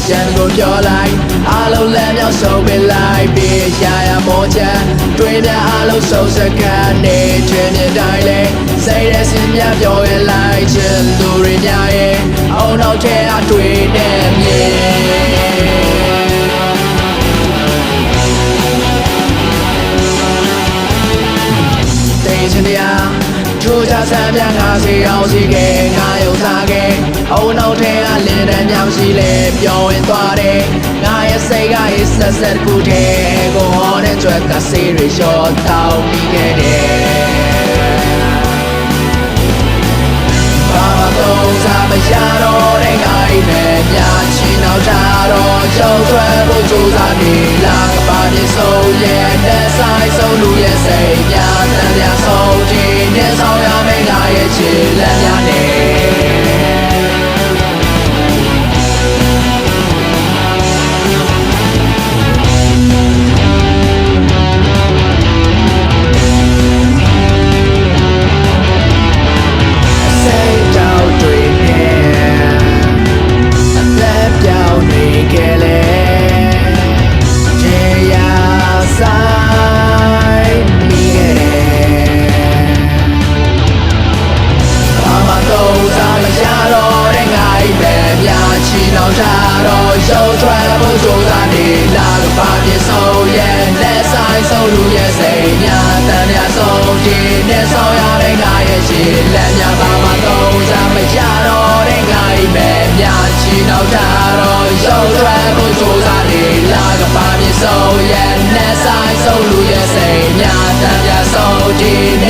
ရှမ်းကိုပြောလိုက်အားလုံးလမ်းမြောက်ဆုံးပင်လိုက်ပြီးရှာရမောချမ်းတွေးများအားလုံးဆုံးစကန်နေခြင်းမြင်တိုင်းလေစိတ်ရဲ့စင်များပြောရလိုက်ခြင်းသူတွေများရဲ့အုံနောက်ထဲအတွေ့နဲ့မြင်ချင်းတရားထိုးချဆန်းပြငါစီအောင်စီကဲငါယုံစားကဲအုံနောက်ထဲကလင်းတန်းမြောင်ရှိလေပြောင်းဝင်သွားတယ်ငါရဲ့စိတ်ကရေးဆက်ဆက်ခုတည်းကိုဟောတဲ့ကြွက်ကစေးရလျှော့တောင်းပြီးခဲ့တယ်ဘာမှတော့စားမရတော့တဲ့ငါအိမ်ပဲများချီနောက်ကြတော့ရုံထွက်ဖို့ကြိုးစားနေလားကပါပြေဆုံးရဲ့တဲ့ဆိုင်ဆုံးလူရဲ့စိတ်များတန်များဆုံးခြင်းနဲ့ဆောင်ရမယ့်ငါရဲ့ချစ်လက်များနဲ့နောက်ကြတော့ရုံထွက်ဖို့ကြိုးစားနေလားကပါပြေဆုံးရဲ့လက်ဆိုင်ဆုံးလူရဲ့စိတ်များတန်များဆုံးခြင်းနဲ့ဆောင်ရတဲ့ငါရဲ့ရှည်လက်များပါမှတော့စားမရတော့တဲ့ငါအိမ်ပဲများချီနောက်ကြတော့ရုံထွက်ဖို့ကြိုးစားနေလားကပါပြေဆုံးရဲ့လက်ဆိုင်ဆုံးလူရဲ့စိတ်များတန်များဆုံးခြင်း